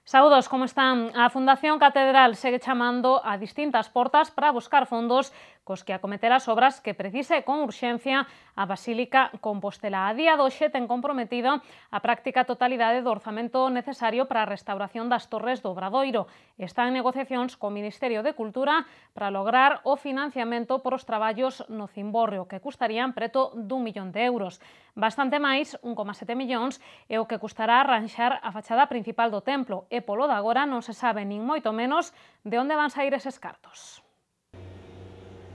Saúdos, como están? A Fundación Catedral segue chamando a distintas portas para buscar fondos cos que acometer as obras que precise con urxencia a Basílica Compostela. A día de hoxe ten comprometido a práctica totalidade do orzamento necesario para a restauración das torres do Obradoiro. Está en negociacións co Ministerio de Cultura para lograr o financiamento por os traballos no cimborrio, que custarían preto d'1 millón de euros. Bastante máis, 1,7 millóns, é o que custará arranxar a fachada principal do templo, e polo de agora non se sabe nin moito menos de onde van saír eses cartos.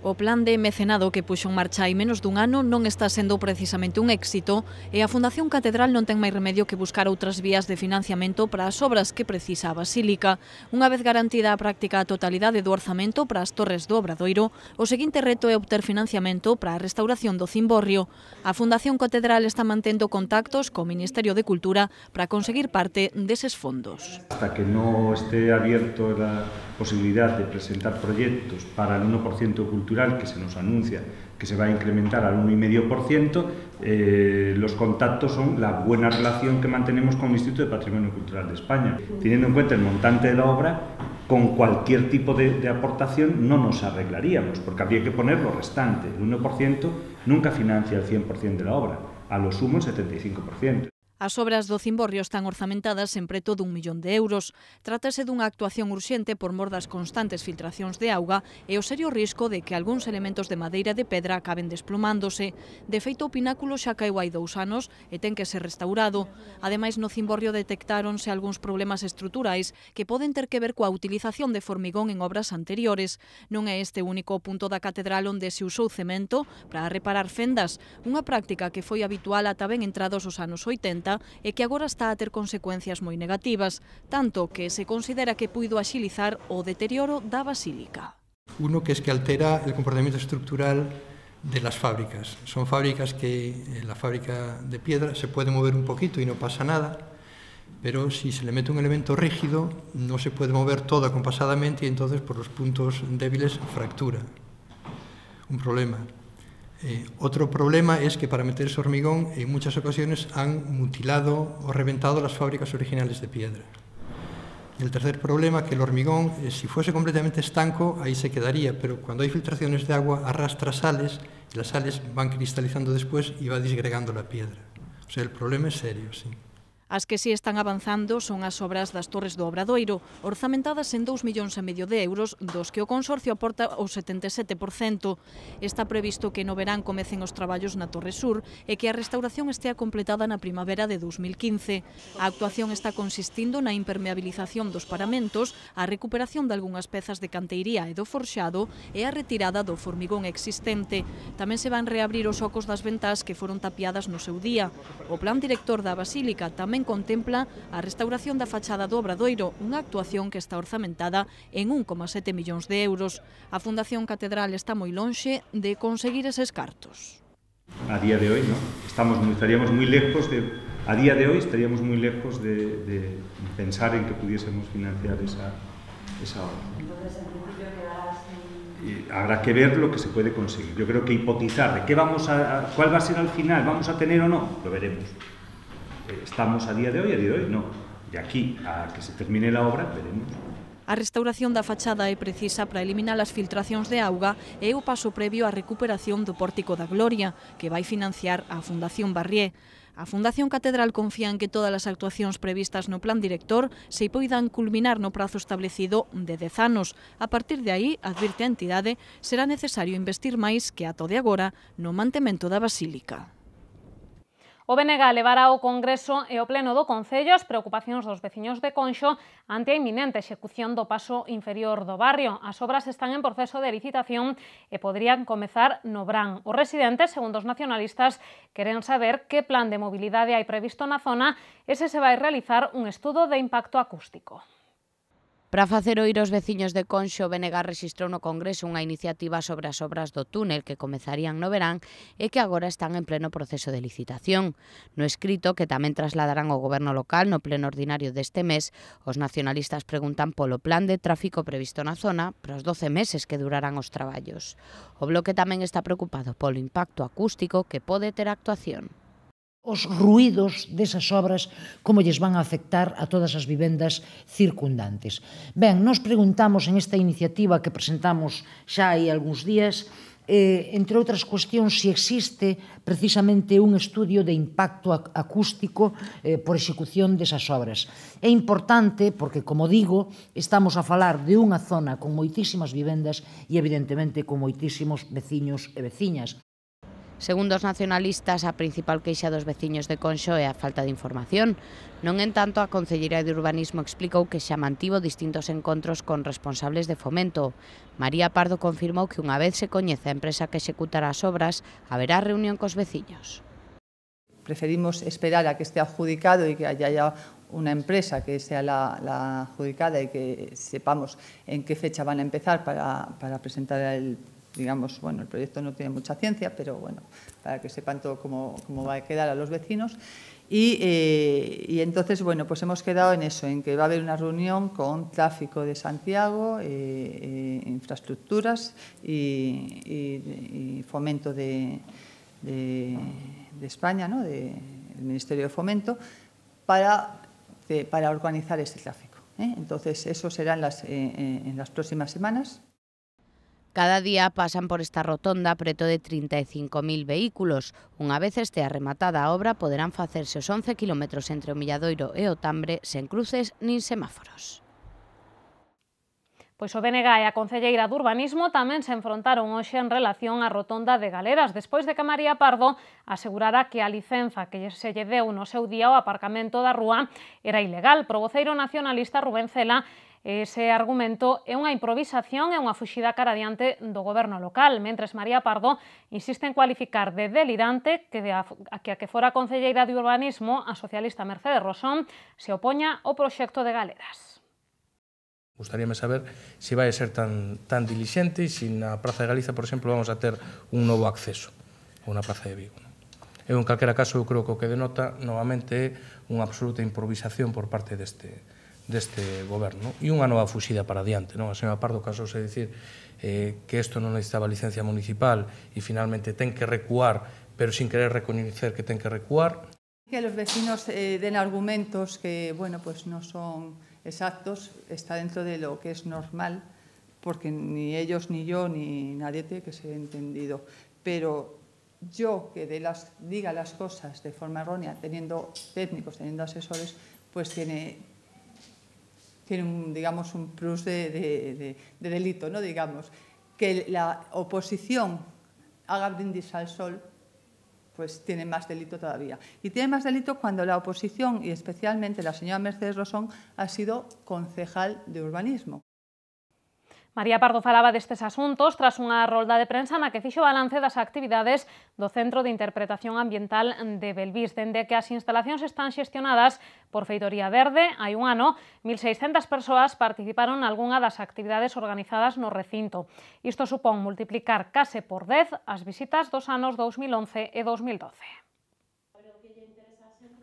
O plan de mecenado que puxo en marcha hai menos dun ano non está sendo precisamente un éxito e a Fundación Catedral non ten máis remedio que buscar outras vías de financiamento para as obras que precisa a Basílica. Unha vez garantida a práctica a totalidade do orzamento para as torres do Obradoiro, o seguinte reto é obter financiamento para a restauración do cimborrio. A Fundación Catedral está mantendo contactos co Ministerio de Cultura para conseguir parte deses fondos. Hasta que no esté abierto la posibilidad de presentar proyectos para el 1% cultural que se nos anuncia que se va a incrementar al 1,5%, los contactos son la buena relación que mantenemos con el Instituto de Patrimonio Cultural de España. Teniendo en cuenta el montante de la obra, con cualquier tipo de aportación no nos arreglaríamos, porque habría que poner lo restante. El 1% nunca financia el 100% de la obra, a lo sumo el 75%. As obras do cimborrio están orzamentadas en preto d'1 millón de euros. Trátase dunha actuación urxente por mor das constantes filtracións de auga e o serio risco de que algúns elementos de madeira e de pedra acaben desplumándose. De feito, o pináculo xa caeu hai 2 anos e ten que ser restaurado. Ademais, no cimborrio detectáronse algúns problemas estruturais que poden ter que ver coa utilización de formigón en obras anteriores. Non é este o único punto da catedral onde se usou cemento para reparar fendas, unha práctica que foi habitual ata ben entrados os anos 80 e que agora está a ter consecuencias moi negativas, tanto que se considera que puido axilizar o deterioro da Basílica. Uno que es que altera el comportamiento estructural de las fábricas. Son fábricas que la fábrica de piedra se puede mover un poquito y no pasa nada, pero si se le mete un elemento rígido no se puede mover todo acompasadamente y entonces por los puntos débiles fractura. Un problema. Otro problema es que para meter ese hormigón en muchas ocasiones han mutilado o reventado las fábricas originales de piedra. Y el tercer problema, que el hormigón, si fuese completamente estanco, ahí se quedaría, pero cuando hay filtraciones de agua arrastra sales y las sales van cristalizando después y va disgregando la piedra. O sea, el problema es serio, sí. As que si están avanzando son as obras das torres do Obradoiro, orzamentadas en 2,5 millóns de euros, dos que o Consorcio aporta o 77%. Está previsto que no verán comecen os traballos na Torre Sur e que a restauración estea completada na primavera de 2015. A actuación está consistindo na impermeabilización dos paramentos, a recuperación de algunhas pezas de canteiría e do forxado e a retirada do formigón existente. Tamén se van reabrir os ocos das ventás que foron tapiadas no seu día. O plan director da Basílica tamén contempla a restauración da fachada do Obradoiro, unha actuación que está orzamentada en 1,7 millóns de euros. A Fundación Catedral está moi lonxe de conseguir eses cartos. A día de hoy, ¿no? Estaríamos muy lejos de pensar en que pudiésemos financiar esa obra. Entonces, en principio, quedará y habrá que ver lo que se puede conseguir. Yo creo que hipotizar de cuál va a ser al final, vamos a tener o no, lo veremos. Estamos a día de hoy no. De aquí a que se termine la obra, veremos. A restauración da fachada é precisa para eliminar as filtracións de auga e o paso previo á recuperación do Pórtico da Gloria, que vai financiar a Fundación Barrié. A Fundación Catedral confía en que todas as actuacións previstas no plan director se poidan culminar no prazo establecido de 10 anos. A partir de aí, advirte a entidade, será necesario investir máis que ata o de agora no mantemento da Basílica. O BNG levará ao Congreso e ao Pleno do Concello as preocupacións dos veciños de Conxo ante a inminente execución do paso inferior do barrio. As obras están en proceso de licitación e poderían comezar no verán. Os residentes, segundo os nacionalistas, queren saber que plan de mobilidade hai previsto na zona e se vai realizar un estudo de impacto acústico. Para facer oír os veciños de Conxo, o BNG rexistrou no Congreso unha iniciativa sobre as obras do túnel que comezarían no verán e que agora están en pleno proceso de licitación. No escrito, que tamén trasladarán ao Goberno local no pleno ordinario deste mes, os nacionalistas preguntan polo plan de tráfico previsto na zona para os 12 meses que durarán os traballos. O Bloque tamén está preocupado polo impacto acústico que pode ter a actuación. os ruídos desas obras, como lles van a afectar a todas as vivendas circundantes. Ben, nos preguntamos en esta iniciativa que presentamos xa hai algúns días, entre outras cuestións, se existe precisamente un estudio de impacto acústico por execución desas obras. É importante porque, como digo, estamos a falar de unha zona con moitísimas vivendas e, evidentemente, con moitísimos veciños e veciñas. Segundo os nacionalistas, a principal queixa dos veciños de Conxo é a falta de información. Non entanto, a Concelleira de Urbanismo explicou que xa mantivo distintos encontros con responsables de Fomento. María Pardo confirmou que unha vez se coñece a empresa que executará as obras, haberá reunión cos veciños. Preferimos esperar a que esté adjudicado y que haya una empresa que sea la adjudicada y que sepamos en qué fecha van a empezar para presentar el proyecto no tiene mucha ciencia, pero bueno, para que sepan todo cómo va a quedar a los vecinos. Y entonces, bueno, pues hemos quedado en eso, en que va a haber una reunión con Tráfico de Santiago, Infraestructuras y Fomento de España, ¿no? Del Ministerio de Fomento, para organizar este tráfico. Entonces, eso será en las próximas semanas. Cada día pasan por esta rotonda preto de 35.000 vehículos. Unha vez estea rematada a obra, poderán facerse os 11 kilómetros entre o Milladoiro e o Tambre sen cruces nin semáforos. Pois o BNG e a Concelleira de Urbanismo tamén se enfrontaron hoxe en relación á rotonda de Galeras, despois de que María Pardo asegurara que a licenza que se lle deu no seu día ao aparcamento da rúa era ilegal. Pro voceiro nacionalista Rubén Cela, ese argumento é unha improvisación e unha fuxida cara adiante do goberno local, mentres María Pardo insiste en cualificar de delirante que a que fora Concelleira de Urbanismo, a socialista Mercedes Rosón, se opoña ao proxecto de Galeras. Gustaríame saber se vai ser tan dilixente e se na Praza de Galiza, por exemplo, vamos a ter un novo acceso, ou na Praza de Vigo. En calquera caso, eu creo que o que denota, novamente, é unha absoluta improvisación por parte deste goberno e unha nova fuxida para adiante. A señora Pardo casouse a dicir que isto non necesitaba licencia municipal e finalmente ten que recuar, pero sin querer recoñecer que ten que recuar. Que los vecinos den argumentos que, bueno, pues no son exactos, está dentro de lo que es normal, porque ni ellos, ni yo, ni nadie tiene que ser entendido. Pero yo que diga las cosas de forma errónea, teniendo técnicos, teniendo asesores, pues tiene digamos, un plus de delito, ¿no? Digamos. Que la oposición haga brindis al sol, pues tiene más delito todavía. Y tiene más delito cuando la oposición, y especialmente la señora Mercedes Rosón, ha sido concejal de urbanismo. María Pardo falaba destes asuntos tras unha rolda de prensa na que fixo balance das actividades do Centro de Interpretación Ambiental de Belvís. Dende que as instalacións están xestionadas por Feitoría Verde, hai un ano, 1.600 persoas participaron nalgunha das actividades organizadas no recinto. Isto supón multiplicar case por 10 as visitas dos anos 2011 e 2012.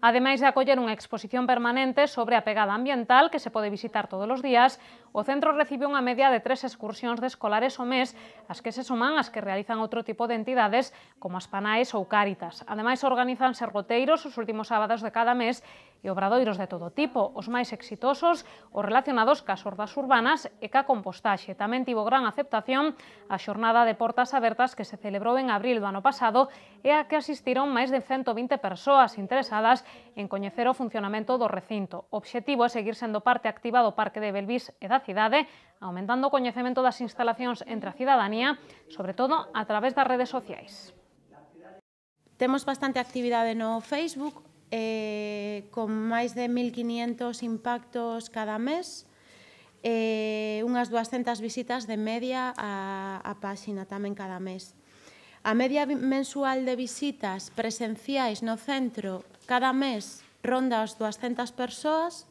Ademais de acoller unha exposición permanente sobre a pegada ambiental que se pode visitar todos os días, o centro recibe unha media de 3 excursións de escolares ao mes, as que se suman as que realizan outro tipo de entidades como as Panaes ou Cáritas. Ademais, organizanse roteiros os últimos sábados de cada mes e obradoiros de todo tipo, os máis exitosos, os relacionados cas hordas urbanas e ca compostaxe. Tamén tivo gran aceptación a xornada de portas abertas que se celebrou en abril do ano pasado e a que asistiron máis de 120 persoas interesadas en coñecer o funcionamento do recinto. O obxectivo é seguir sendo parte activa do Parque de Belvís e da cidade, aumentando o coñecemento das instalacións entre a cidadanía, sobre todo a través das redes sociais. Temos bastante actividade no Facebook, con máis de 1.500 impactos cada mes, unhas 200 visitas de media á páxina tamén cada mes. A media mensual de visitas presenciais no centro cada mes ronda as 200 persoas,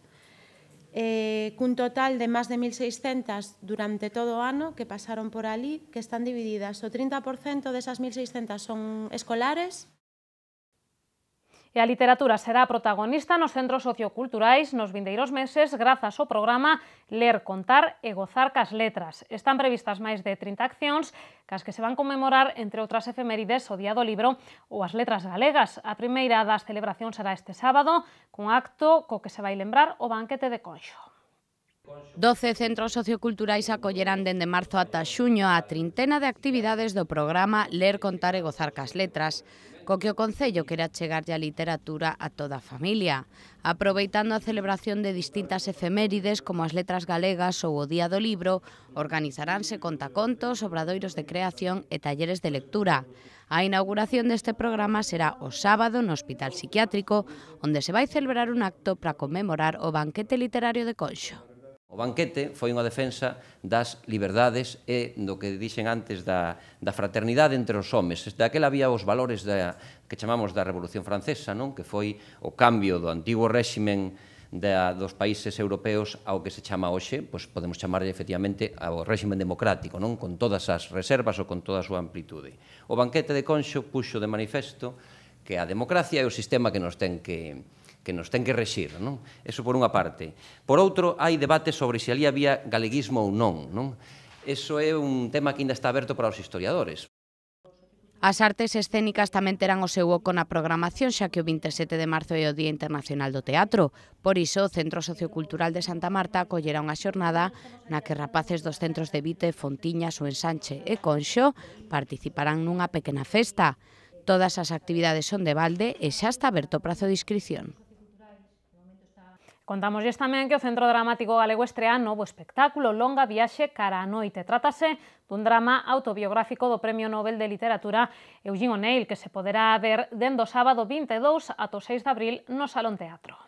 cun total de máis de 1.600 durante todo o ano que pasaron por ali, que están divididas. O 30% desas 1.600 son escolares. E a literatura será protagonista nos centros socioculturais nos vindeiros meses grazas ao programa Ler, Contar e Gozar cas Letras. Están previstas máis de 30 accións cas que se van conmemorar, entre outras efemérides, o Día do Libro ou as Letras Galegas. A primeira das celebracións será este sábado, cun acto co que se vai lembrar o banquete de Conxo. 12 centros socioculturais acollerán dende marzo ata xuño a trintena de actividades do programa Ler, Contar e Gozar cas Letras, co que o Concello quere achegarlle a literatura a toda a familia. Aproveitando a celebración de distintas efemérides como as Letras Galegas ou o Día do Libro, organizaránse contacontos, obradoiros de creación e talleres de lectura. A inauguración deste programa será o sábado no Hospital Psiquiátrico, onde se vai celebrar un acto para conmemorar o banquete literario de Conxo. O banquete foi unha defensa das liberdades e do que dixen antes da fraternidade entre os homes. Daquela había os valores que chamamos da Revolución Francesa, que foi o cambio do antigo réximen dos países europeos ao que se chama hoxe, podemos chamarlle efectivamente ao réximen democrático, con todas as reservas ou con toda a súa amplitude. O banquete de Conxo puxo de manifesto que a democracia é o sistema que nos ten que rexir. Eso por unha parte. Por outro, hai debate sobre se ali había galeguismo ou non. Eso é un tema que ainda está aberto para os historiadores. As artes escénicas tamén terán o seu oco na programación, xa que o 27 de marzo é o Día Internacional do Teatro. Por iso, o Centro Sociocultural de Santa Marta acollerá unha xornada na que rapaces dos centros de Vite, Fontiñas, o Ensanche e Conxo participarán nunha pequena festa. Todas as actividades son de balde e xa está aberto o prazo de inscripción. Contámoslles tamén que o Centro Dramático Galego estrea novo espectáculo, Longa Viaxe cara a noite. Trátase dun drama autobiográfico do Premio Nobel de Literatura Eugene O'Neill, que se poderá ver dende o sábado 22 ata o 6 de abril no Salón Teatro.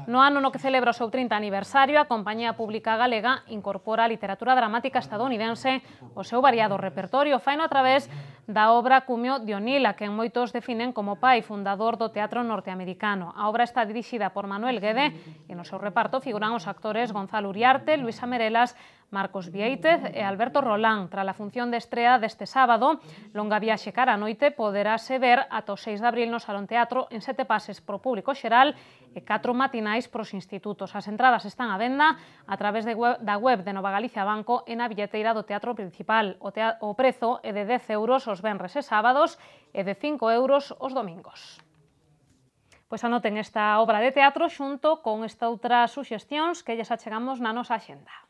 No ano no que celebra o seu 30 aniversario, a Compañía Pública Galega incorpora a literatura dramática estadounidense ao seu variado repertorio. Faino a través da obra Cumio de O'Neill, a quen moitos definen como pai fundador do teatro norteamericano. A obra está dirixida por Manuel Guede e no seu reparto figuran os actores Gonzalo Uriarte, Luisa Merelas, Marcos Vieitez e Alberto Rolán. Tras a función de estrea deste sábado, Longa Viaxe cara a noite poderase ver ata o 6 de abril no Salón Teatro en 7 pases pro público xeral e 4 matinais pros institutos. As entradas están á venda a través da web de Nova Galicia Banco e na billeteira do Teatro Principal. O prezo é de 10 euros os venres e sábados e de 5 euros os domingos. Pois anoten esta obra de teatro xunto con esta outras suxestións que lles achegamos na nosa axenda.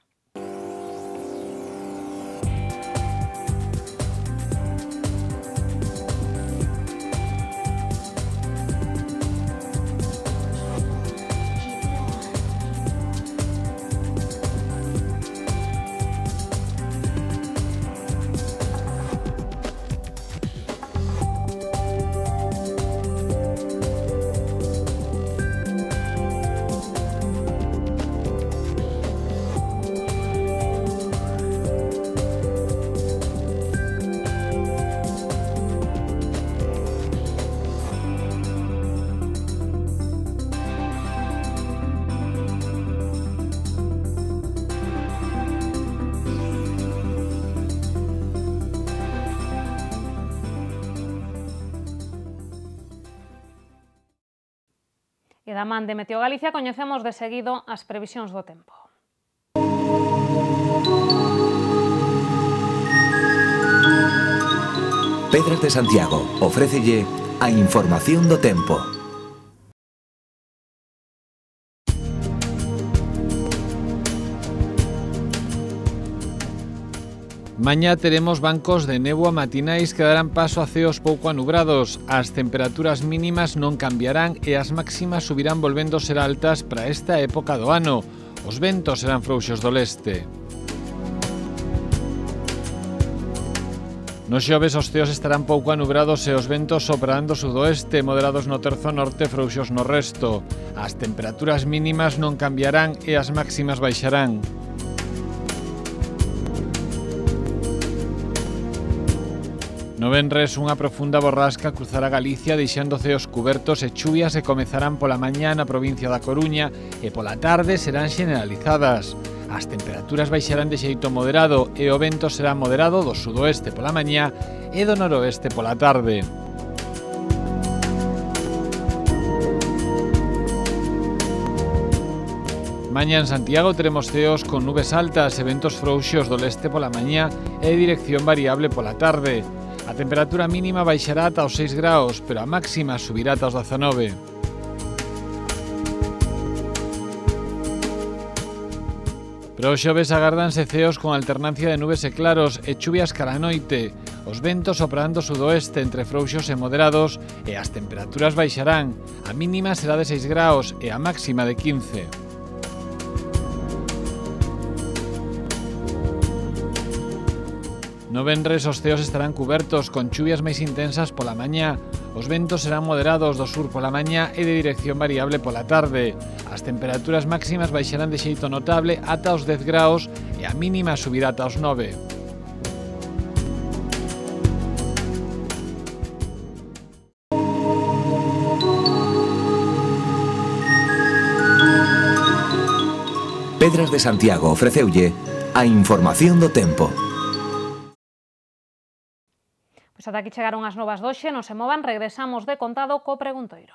E da man de Meteo Galicia coñecemos de seguido as previsións do tempo. Pedras de Santiago ofrécelle a información do tempo. Mañá teremos bancos de néboa matinais que darán paso a ceos pouco anubrados. As temperaturas mínimas non cambiarán e as máximas subirán volvendo ser altas para esta época do ano. Os ventos serán frouxos do leste. Nos xoves os ceos estarán pouco anubrados e os ventos soprarán do sudoeste, moderados no terzo norte, frouxos no resto. As temperaturas mínimas non cambiarán e as máximas baixarán. No venres, unha profunda borrasca cruzará Galicia deixando ceos cubertos e chuvias que comezarán pola mañá na provincia da Coruña e pola tarde serán xeneralizadas. As temperaturas baixarán de xeito moderado e o vento será moderado do sudoeste pola mañá e do noroeste pola tarde. Mañá en Santiago teremos ceos con nubes altas e ventos frouxos do leste pola mañá e de dirección variable pola tarde. A temperatura mínima baixará ata os 6 graus, pero a máxima subirá ata os 19. Para o xoves agárdanse ceos con alternancia de nubes e claros e chuvias cara a noite. Os ventos soprando sudoeste entre frouxos e moderados e as temperaturas baixarán. A mínima será de 6 graus e a máxima de 15. No venres os ceos estarán cubertos con chuvias máis intensas pola mañá. Os ventos serán moderados do sur pola mañá e de dirección variable pola tarde. As temperaturas máximas baixarán de xeito notable ata os 10 graus e a mínima subirá ata os 9. Pedras de Santiago ofreceulle a información do tempo. Pois ata aquí chegaron as novas doxe, non se movan, regresamos de contado co preguntoiro.